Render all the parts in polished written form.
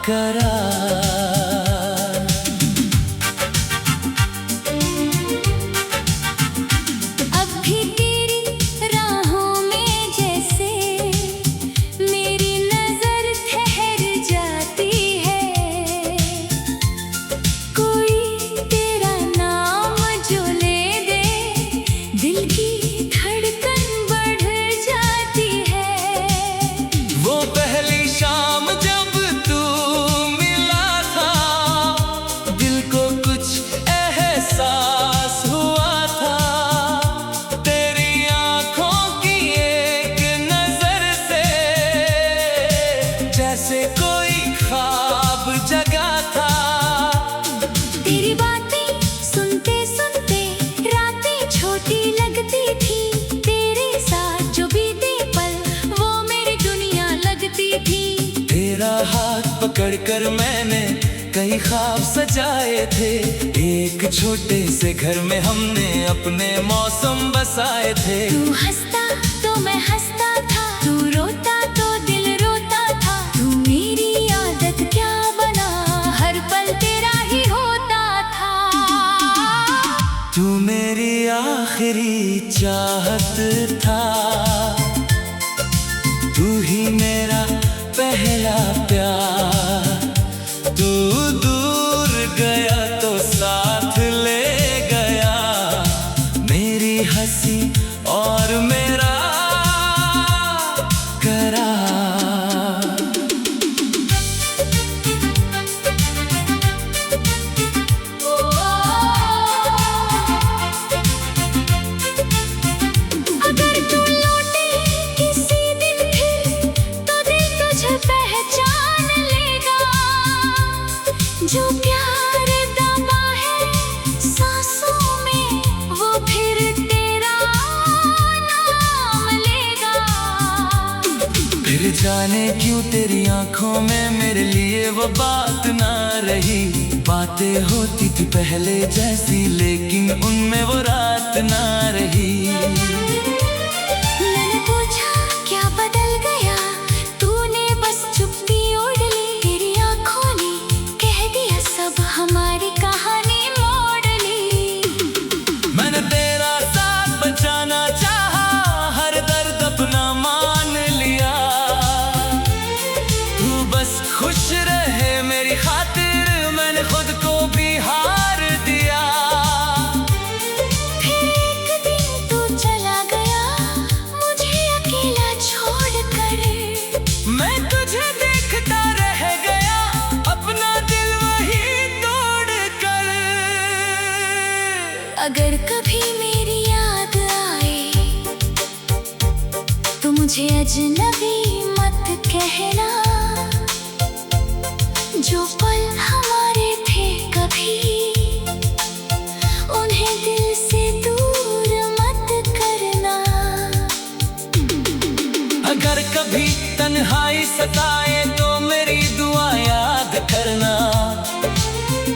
करार। अब भी तेरी राहों में जैसे मेरी नजर ठहर जाती है। कोई तेरा नाम जो ले दे दिल की धड़कन बढ़ जाती है। वो पहली शाम जब तू मिला था, दिल को कुछ एहसास हुआ था। तेरी आंखों की एक नजर से जैसे कोई ख्वाब जगा था। तेरी बातें सुनते सुनते रातें छोटी लगती थी। तेरे साथ जो बीते पल वो मेरी दुनिया लगती थी। तेरा हाथ पकड़कर मैंने कई ख्वाब सजाए थे। एक छोटे से घर में हमने अपने मौसम बसाए थे। तू हंसता तो मैं हंसता था, तू रोता तो दिल रोता था। तू मेरी आदत क्या बना, हर पल तेरा ही होता था। तू मेरी आखिरी चाहत था, तू ही मेरा पहला प्यार। तू दूर गया तो साथ ले गया मेरी हंसी और मेरा करार। अगर तू लौटे किसी दिन फिर तो दिल तुझे पहचान लेगा। जो प्यार दबा है सांसों में वो फिर तेरा नाम लेगा। फिर जाने क्यों तेरी आंखों में मेरे लिए वो बात ना रही। बातें होती थी पहले जैसी, लेकिन उनमें वो रात ना रही। मैंने पूछा क्या बदल गया, तूने बस चुप्पी ओढ़ ली। तेरी आंखों ने कह दिया सब, हमारी कहानी मोड़ ली। मैंने तेरा साथ बचाना चाहा, हर दर्द अपना मान लिया। तू बस खुश रहे मेरी खातिर, मैंने खुद को भी हार दिया। फिर एक दिन तू चला गया मुझे अकेला छोड़कर। मैं तुझे देखता रह गया, अपना दिल वही तोड़ कर। अगर कभी मेरी याद आए तो मुझे अजनबी मत कहना। जो पल हमारे थे कभी उन्हें दिल से दूर मत करना। अगर कभी तन्हाई सताए तो मेरी दुआ याद करना।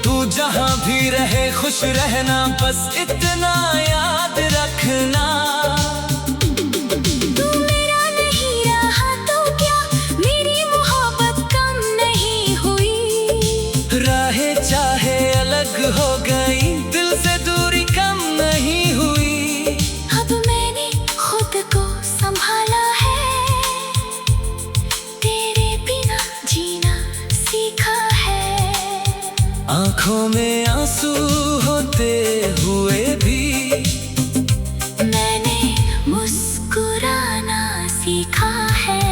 तू जहां भी रहे खुश रहना, बस इतना याद रखना। तू मेरा नहीं रहा तो क्या मेरी मोहब्बत कम नहीं हुई। राहें चाहे अलग हो गई, दिल से दूरी कम नहीं हुई। अब मैंने खुद को संभाला है, तेरे बिना जीना सीखा है। आंखों में आंसू होते हुए भी मैंने मुस्कुराना सीखा है।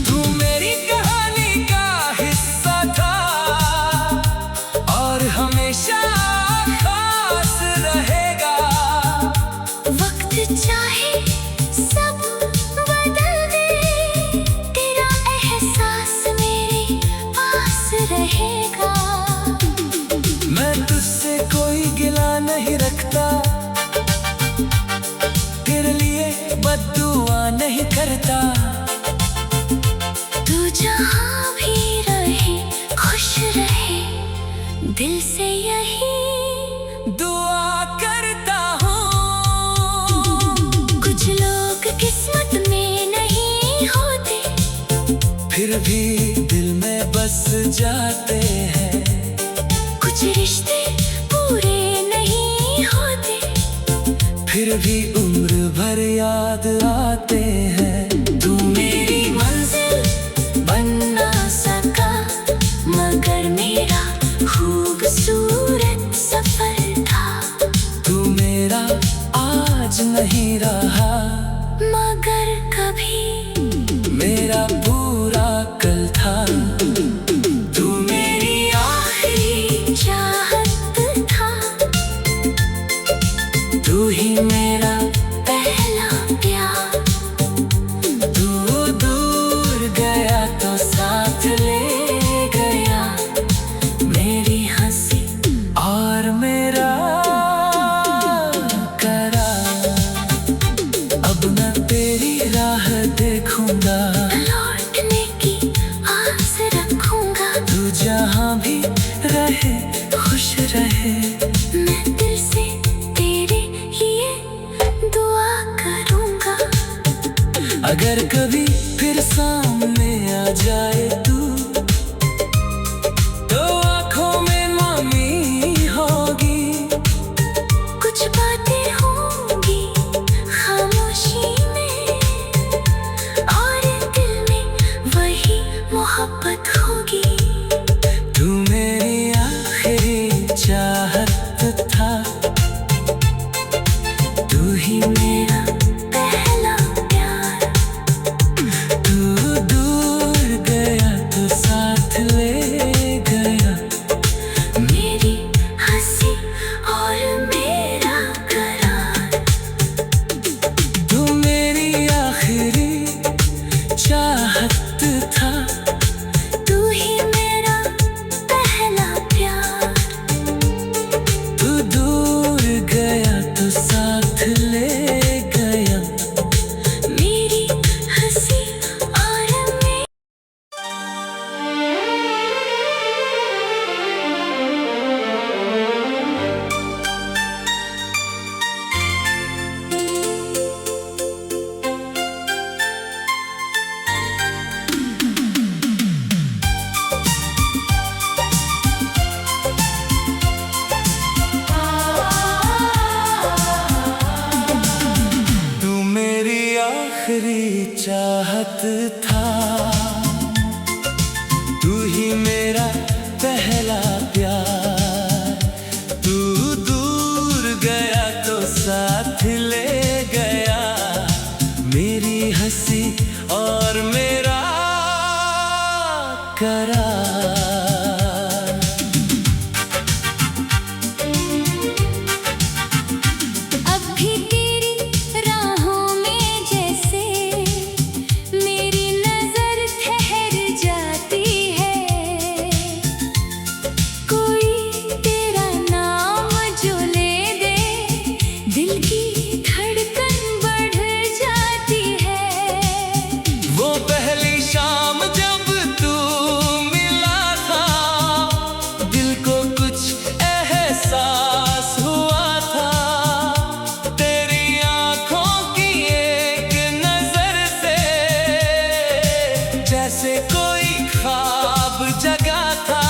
तू मेरी कहानी का हिस्सा था और हमेशा खास रहेगा। वक्त चाहे सब बदल दे, तेरा एहसास मेरे पास रहेगा। मैं तुझसे कोई गिला नहीं रखता, तेरे लिए बद्दुआ नहीं करता। तू जहाँ भी रहे खुश रहे, दिल से यही दुआ करता हूँ। कुछ लोग किस्मत में नहीं होते, फिर भी दिल में बस जाते हैं। कुछ रिश्ते पूरे नहीं होते, फिर भी उम्र भर याद आते हैं। तू मेरी मंजिल बन ना सका, मगर मेरा खूबसूरत सफर था। तू मेरा आज नहीं रहा, मगर कभी मेरा पूरा कल था। तू मेरी आखिरी चाहत था, तू ही मेरा पहला प्यार। तू दूर गया तो साथ ले गया, मेरी हंसी और मेरा करार। अब मैं तेरी राह देखूंगा, लौटने की आस रखूंगा। तू जहाँ भी रहे खुश रहे। मैं दिल से तेरे लिए दुआ करूंगा। अगर कभी फिर सामने आ जाए तू, तो आंखों में मौनी होगी। कुछ बातें होंगी खामोशी में, और दिल में वही मोहब्बत होगी। तू मेरी आखिरी चाहत था, तू ही मेरा पहला प्यार। तू दूर गया तो साथ ले गया, मेरी हंसी और मेरा करार। तू मेरी आखिरी चाहत था, तू ही मेरा पहला प्यार। तू दूर गया तो साथ ले गया, मेरी हंसी और मेरा। तू मेरी आखिरी चाहत था, तू ही मेरा पहला प्यार। तू दूर गया तो साथ ले गया, मेरी हंसी और मेरा करार। अब भी तेरी राहों में जैसे मेरी नजर ठहर जाती है। कोई तेरा नाम जो ले दे, दिल की धड़कन बढ़ जाती है। वो पहली शाम जब तू मिला था, दिल को कुछ एहसास हुआ था। तेरी आंखों की एक नजर से जैसे कोई ख्वाब जगा था।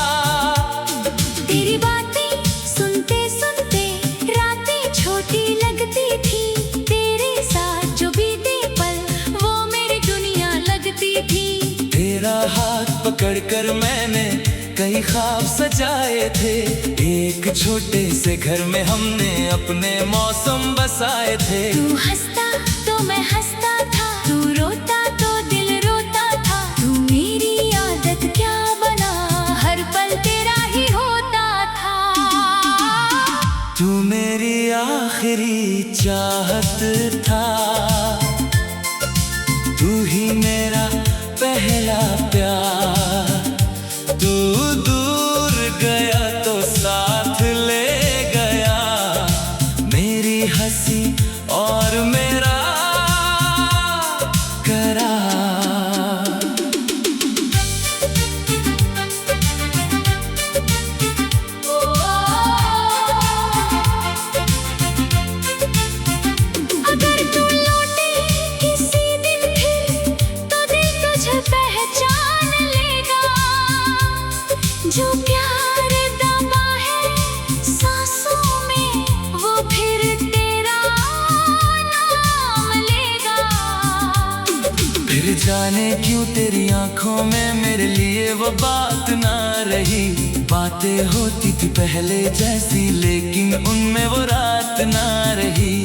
तेरी बातें सुनते सुनते रातें छोटी लगती थी। तेरे साथ जो बीते पल वो मेरी दुनिया लगती थी। तेरा हाथ पकड़कर मैंने कई ख्वाब सजाए थे। एक छोटे से घर में हमने अपने मौसम बसाए थे। तू हंसता तो मैं हंसता था, तू रोता तो दिल रोता था। तू मेरी आदत क्या बना, हर पल तेरा ही होता था। तू मेरी आखिरी चाहत था, तू ही मेरा पहला प्यार। तू दूर गया तो साथ ले गया, मेरी हंसी और मेरा करार। अगर तू लौटे किसी दिन फिर, तो दिल तुझे पहचान जाने क्यों तेरी आंखों में मेरे लिए वो बात ना रही। बातें होती थी पहले जैसी, लेकिन उनमें वो रात ना रही।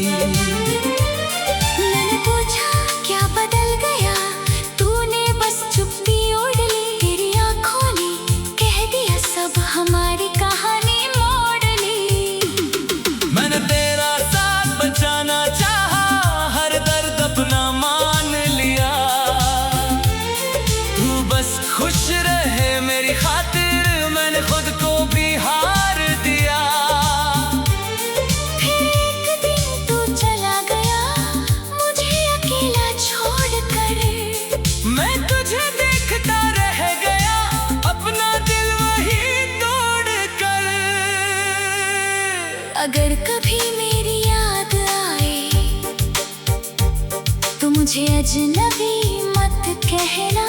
मैंने पूछा क्या बदल गया, तूने बस चुप्पी ओढ़ ली। तेरी आंखों ने कह दिया सब, हमारी कहानी मोड़ ली। मैंने तेरा साथ बचाना चाहा, हर दर्द अपना मान लिया। तू बस खुश रहे मेरी खातिर, मैंने खुद को भी हार दिया। फिर एक दिन तू चला गया, मुझे अकेला छोड़कर। मैं तुझे देखता रह गया, अपना दिल वही तोड़ कर। अगर कभी मेरी याद आए तो मुझे अजनबी मत कहना।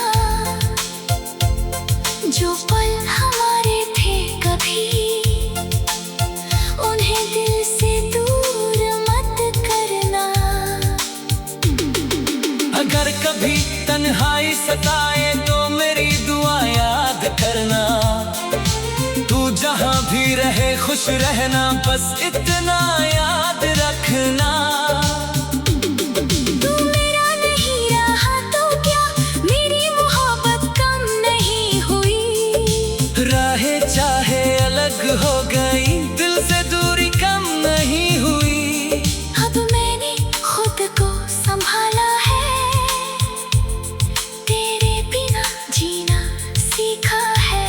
जो पल हमारे थे कभी, उन्हें दिल से दूर मत करना। अगर कभी तन्हाई सताए तो मेरी दुआ याद करना। तू जहां भी रहे खुश रहना, बस इतना याद रखना। तू मेरा नहीं रहा तो क्या, मेरी मोहब्बत कम नहीं हुई। राहें चाहे अलग हो गई, दिल से दूरी कम नहीं हुई। अब मैंने खुद को संभाला है, तेरे बिना जीना सीखा है।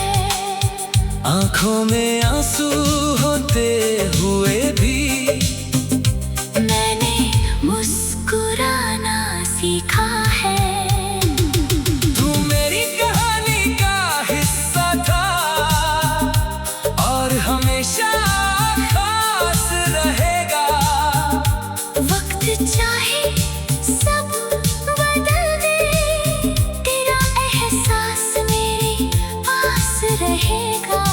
आंखों में आंसू होते हुए भी मैंने मुस्कुराना सीखा है। तू मेरी कहानी का हिस्सा था, और हमेशा खास रहेगा। वक्त चाहे सब बदल दे, तेरा एहसास मेरे पास रहेगा।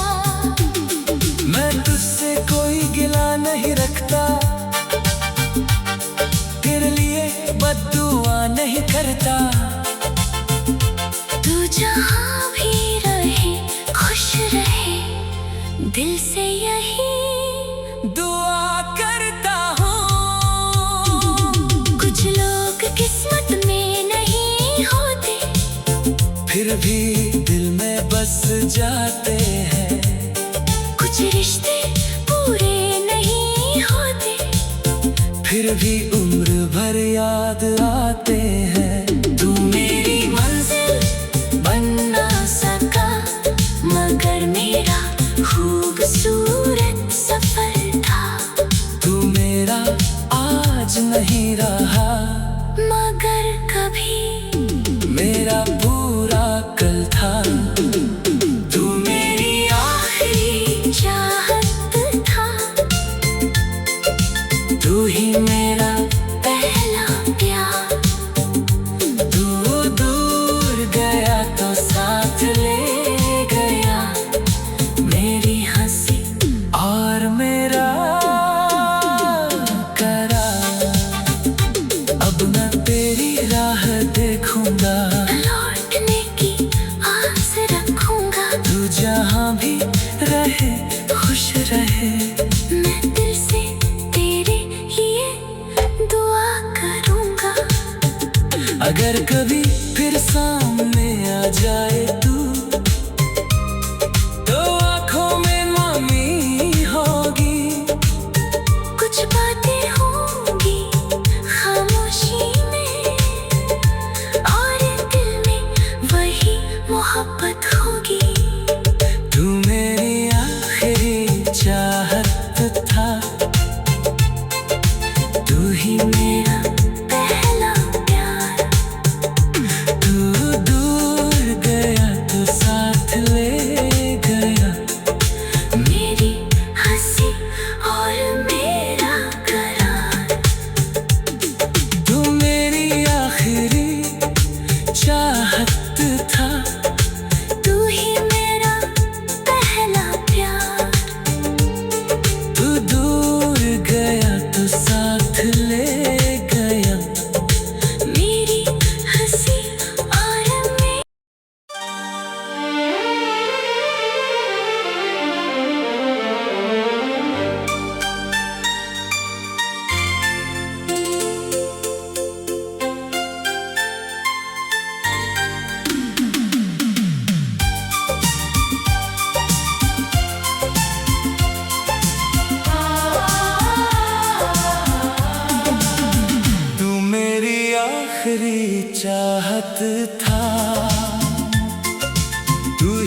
मैं तुझसे कोई गिला नहीं रखता, तेरे लिए बद्दुआ नहीं करता। तू जहाँ भी रहे खुश रहे, दिल से यही दुआ करता हूँ। कुछ लोग किस्मत में नहीं होते, फिर भी दिल में बस जाते हैं। कुछ रिश्ते पूरे नहीं होते, फिर भी उम्र भर याद आते हैं। तू मेरी मंजिल बन ना सका, मगर मेरा खूबसूरत सफर था। तू मेरा आज नहीं रहा, मगर कभी मेरा पूरा कल था। तू मेरी आखिरी चाहत था, तू ही मेरा पहला प्यार। तू दूर गया तो साथ ले गया, मेरी हंसी और मेरा करार। अब मैं तेरी राह देखूंगा, लौटने की आस रखूंगा। तू जहां भी रहे खुश रहे। मैं दिल से तेरे लिए दुआ करूंगा। अगर कभी फिर सामने आ जाए तू, तो आंखों में मामी होगी। कुछ बातें होंगी खामोशी में, और दिल में वही मोहब्बत होगी। तू मेरी आखिरी चाहत था, तू ही मेरा पहला प्यार। तू दूर गया तो साथ ले गया, मेरी हंसी और मेरा करार। तू मेरी आखिरी चाहत था, तू ही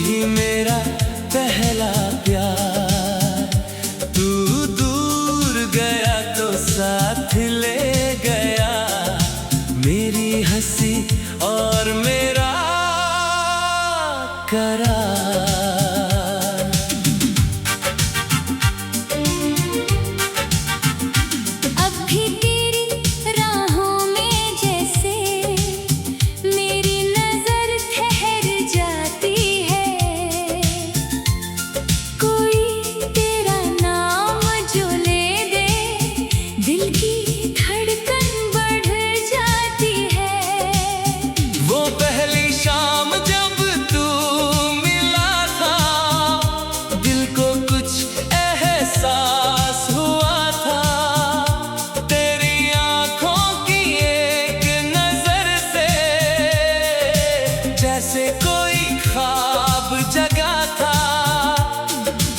ही मेरा पहला प्यार। तू दूर गया तो साथ ले गया मेरी हंसी और मेरा करार। अब भी तेरी राहों में जैसे मेरी नजर ठहर जाती है। कोई तेरा नाम जो ले दे दिल की धड़कन बढ़ जाती है। वो पहली शाम जब तू मिला था दिल को कुछ एहसास हुआ था। तेरी आंखों की एक नजर से जैसे कोई ख्वाब जगा था।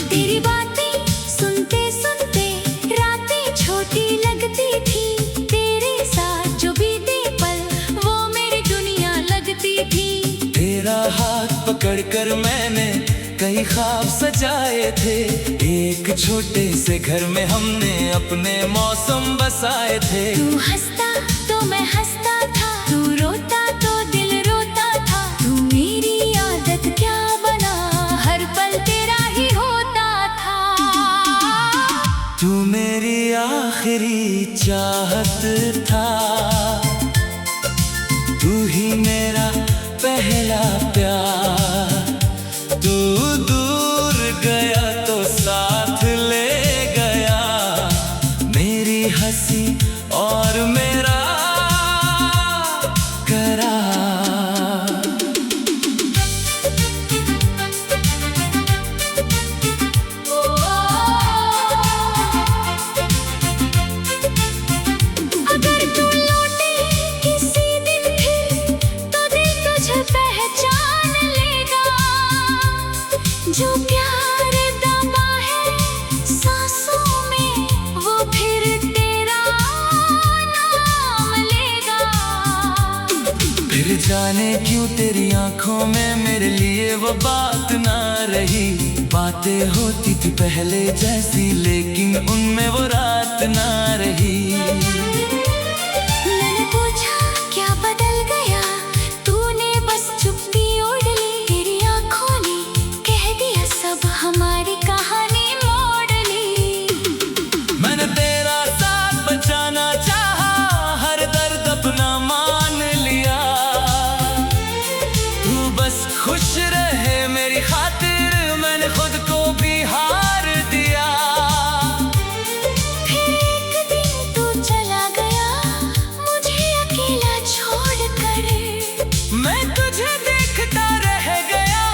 तेरी बातें सुनते सुनते रातें छोटी लगती थी। तेरे साथ जो बीते पल वो मेरी दुनिया लगती थी। तेरा हाथ पकड़कर मैंने कई ख्वाब सजाए थे। एक छोटे से घर में हमने अपने मौसम बसाए थे। तू हंसता तो मैं हंसता था, तू रोता तो दिल रोता था। तू मेरी आदत क्या बना, हर पल तेरा ही होता था। तू मेरी आखिरी चाहत था। तू ही मेरा पहला प्यार। तू दूर गया तो साथ ले गया मेरी हंसी और मेरा करार। अगर तू लौटे किसी दिन फिर तो दिल तुझे पहचान लेगा। जो प्यार दबा है सांसों में वो फिर तेरा नाम लेगा। फिर जाने क्यों तेरी आंखों में मेरे लिए वो बात ना रही। बातें होती थी पहले जैसी लेकिन उनमें वो रात ना रही। मैंने पूछा क्या बदल गया, तूने बस चुप्पी ओढ़ ली। तेरी आंखों ने कह दिया सब, हमारी कहानी मोड़ ली। मैंने तेरा साथ बचाना चाहा, हर दर्द अपना मान लिया। तू बस खुश रहे मेरी खातिर, मैंने खुद को भी हार दिया। फिर एक दिन तू चला गया मुझे अकेला छोड़कर। मैं तुझे देखता रह गया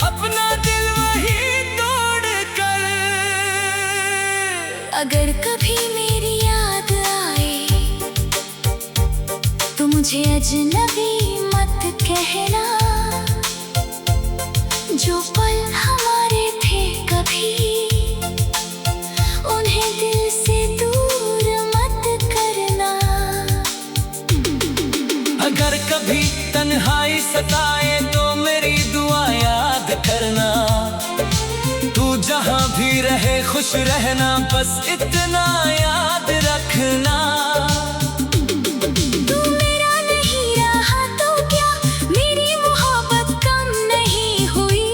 अपना दिल वही तोड़ कर। अगर कभी मेरी याद आए तो मुझे अजनबी मत कहना। जो पल हमारे थे कभी उन्हें दिल से दूर मत करना। अगर कभी तन्हाई सताए तो मेरी दुआ याद करना। तू जहां भी रहे खुश रहना, बस इतना याद रखना। तू मेरा नहीं रहा तो क्या मेरी मोहब्बत कम नहीं हुई।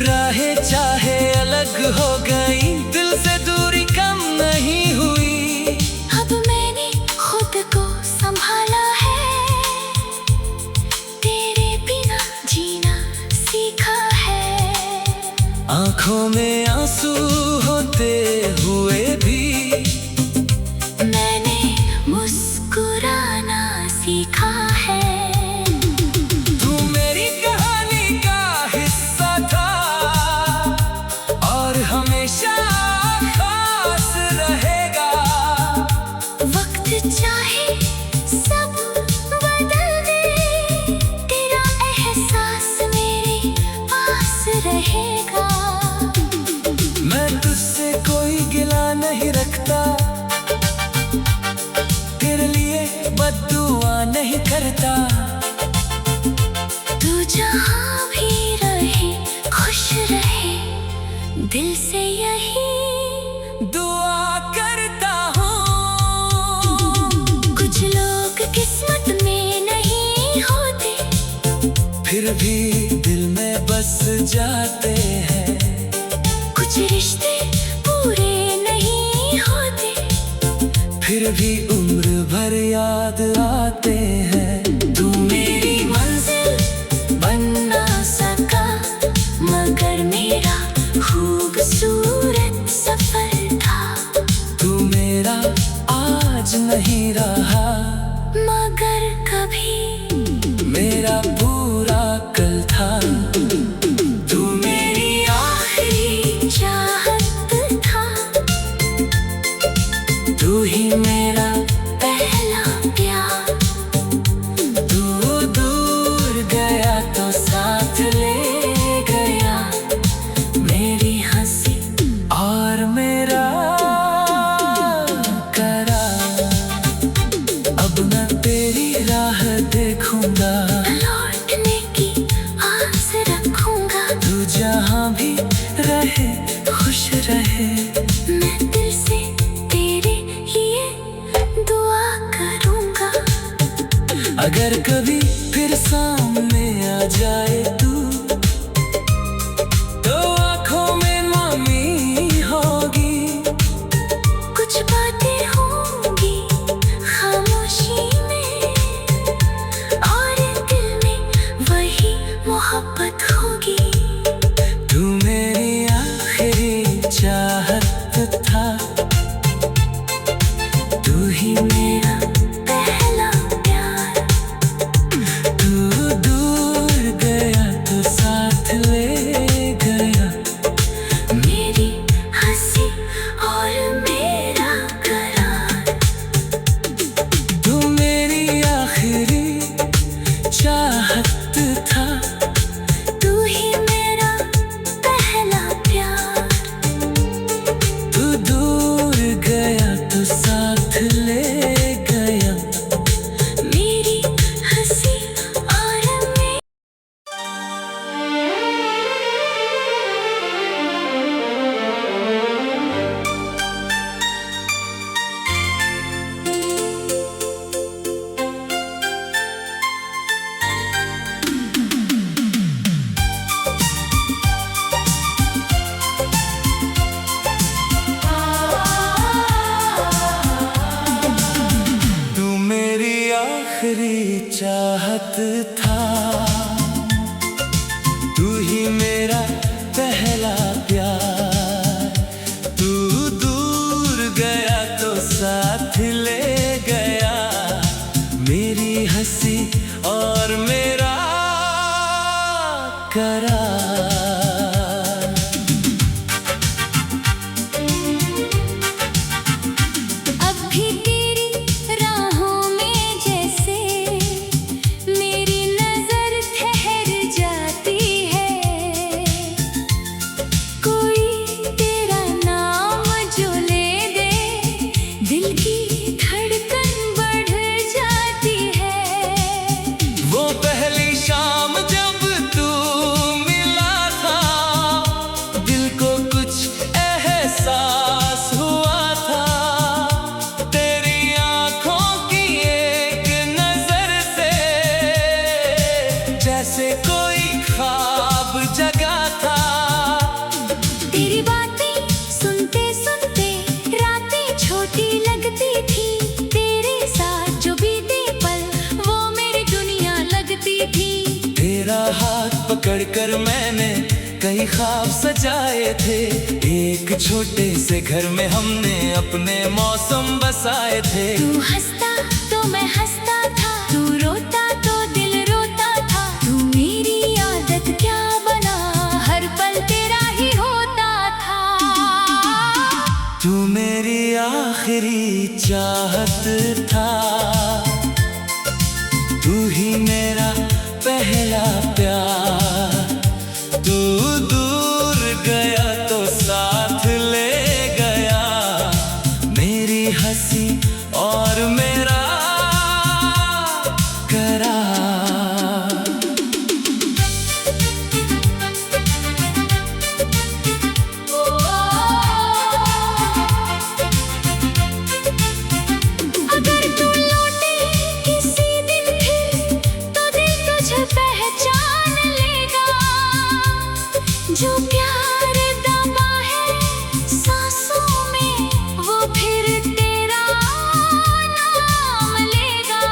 राहें चाहे अलग हो गई, दिल से दूरी कम नहीं हुई। अब मैंने खुद को संभाला है, तेरे बिना जीना सीखा है। आंखों में आंसू होते हुए भी मैंने मुस्कुराना सीखा है। तू मेरी कहानी का हिस्सा था और हमेशा खास रहेगा। वक्त चाहे सब बदल दे, तेरा एहसास मेरे पास रहेगा। मैं तुझसे कोई गिला नहीं रखता, दिल से यही दुआ करता हूँ। कुछ लोग किस्मत में नहीं होते, फिर भी दिल में बस जाते हैं। कुछ रिश्ते पूरे नहीं होते, फिर भी उम्र भर याद आते हैं। तू मेरी मंजिल बन ना सका, मगर मेरा खूबसूरत सफर था। तू मेरा आज नहीं रहा, मगर कभी मेरा पूरा कल था। तू मेरी आखिरी चाहत था, तू ही मेरा पहला प्यार। तू दूर गया तो साथ ले गया, मेरी हंसी और मेरा करार। अब मैं तेरी राह देखूंगा, लौटने की आस रखूंगा। तू जहाँ भी रहे खुश रहे। मैं दिल से तेरे लिए दुआ करूंगा। अगर कभी फिर सामने आ जाए तू, तो आंखों में मम्मी होगी। कुछ बातें होंगी खामोशी में, और दिल में वही मोहब्बत होगी। तू मेरी आखिरी चाहत था, तू ही मेरा पहला प्यार। तू दूर गया तो साथ ले गया, मेरी हंसी और मेरा करार। तू मेरी आखिरी चाहत था, तू ही मेरा पहला प्यार। तू दूर गया तो साथ ले गया, मेरी हंसी और मेरा तू मेरी आखिरी चाहत था, तू ही मेरा पहला प्यार। तू दूर गया तो साथ ले गया, मेरी हंसी और मेरा करार। अब भी तेरी राहों में जैसे मेरी नजर ठहर जाती है। कोई तेरा नाम जो ले दे, दिल की धड़कन बढ़ जाती है। वो पहली शाम जब तू मिला था, दिल को कुछ एहसास हुआ था। तेरी आंखों की एक नजर से जैसे कोई ख्वाब जगा था। तेरी बातें सुनते सुनते रातें छोटी लगती थी। तेरे साथ जो बीते पल वो मेरी दुनिया लगती थी। तेरा हाथ पकड़कर मैंने कई ख्वाब सजाए थे। एक छोटे से घर में हमने अपने मौसम बसाए थे। तू हंसता तो मैं हंसता था, तू रोता तो दिल रोता था। तू मेरी आदत क्या बना, हर पल तेरा ही होता था। तू मेरी आखिरी चाहत था, तू ही मेरा पहला प्यार। तू दूर गया तो साथ ले गया, मेरी हंसी और मेरा करार। जो प्यार दबा है सांसों में, वो फिर तेरा नाम लेगा।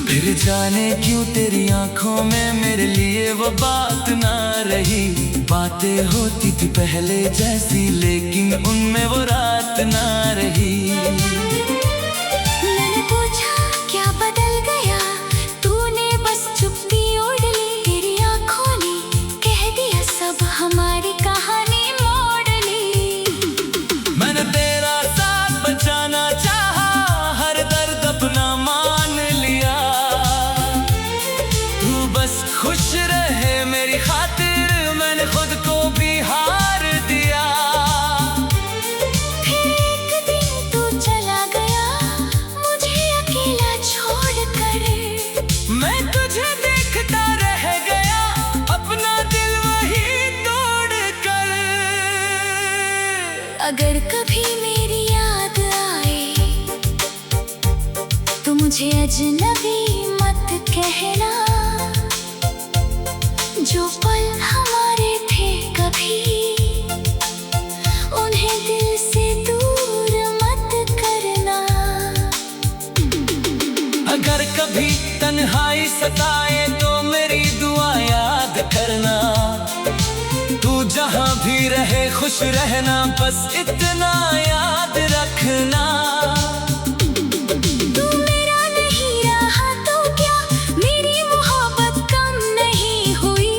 फिर जाने क्यों तेरी आंखों में मेरे लिए वो बात ना रही। बातें होती थी पहले जैसी, लेकिन उनमें वो रात ना रही। मैंने पूछा क्या बदल गया, तूने बस चुप्पी ओढ़ ली। तेरी आंखों ने कह दिया सब, हमारी कहानी मोड़ ली। मैंने तेरा साथ बचाना चाहा, हर दर्द अपना मान लिया। तू बस खुश रहे मेरी खातिर, मैंने खुद को भी हार दिया। फिर एक दिन तू चला गया मुझे अकेला छोड़कर। मैं तुझे देखता रह गया, अपना दिल वही तोड़ कर। अगर कभी मेरी याद आए तो मुझे अजनबी मत कहना। जो पल हमारे थे कभी, उन्हें दिल से दूर मत करना। अगर कभी तन्हाई सताए तो मेरी दुआ याद करना। तू जहां भी रहे खुश रहना, बस इतना याद रखना। तू मेरा नहीं रहा तो क्या, मेरी मोहब्बत कम नहीं हुई।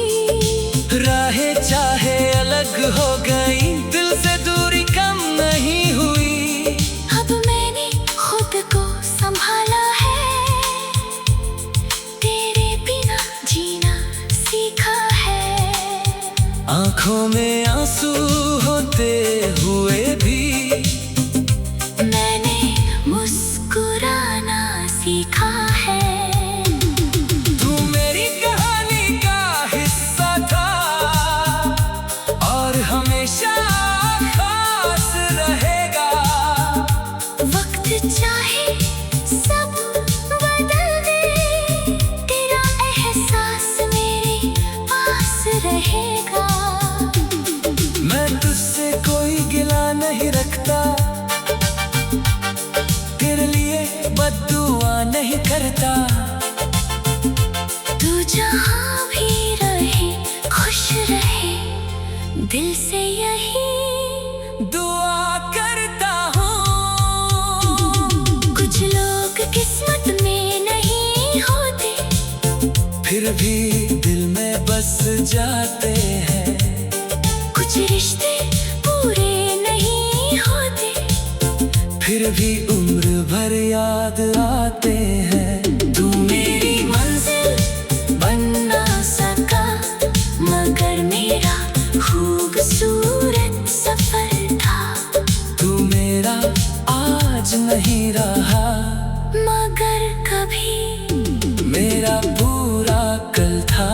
राहें चाहे अलग हो गई, दिल से दूरी कम नहीं हुई। अब मैंने खुद को संभाला है, तेरे बिना जीना सीखा है। आंखों में आंसू होते हुए भी मैंने मुस्कुराना सीखा है। तू मेरी कहानी का हिस्सा था, और हमेशा खास रहेगा। वक्त चाहे सब बदल दे, तेरा एहसास मेरे पास रहेगा। मैं तुझसे कोई गिला नहीं रखता, तेरे लिए बद्दुआ नहीं करता। तू जहाँ भी रहे खुश रहे, दिल से यही दुआ करता हूँ। कुछ लोग किस्मत में नहीं होते, फिर भी दिल में बस जाते हैं। कुछ रिश्ते पूरे नहीं होते, फिर भी उम्र भर याद आते हैं। तू मेरी मंजिल बन ना सका, मगर मेरा खूबसूरत सफर था। तू मेरा आज नहीं रहा, मगर कभी मेरा पूरा कल था।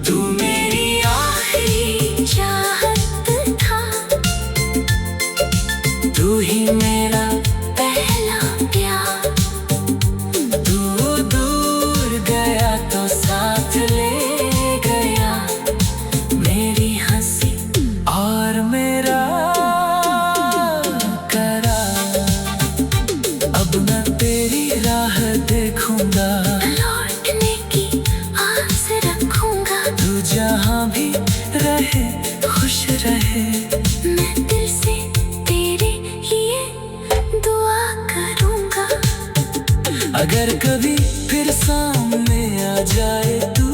तू मेरी आखिरी चाहत था, तू ही मेरा पहला प्यार। तू दूर गया तो साथ ले गया, मेरी हंसी और मेरा करार। अब मैं तेरी राह देखूंगा, लौटने की आस रखूंगा। तू जहां भी रहे खुश रहे। मैं दिल से तेरे लिए दुआ करूंगा। अगर कभी फिर सामने आ जाए तू,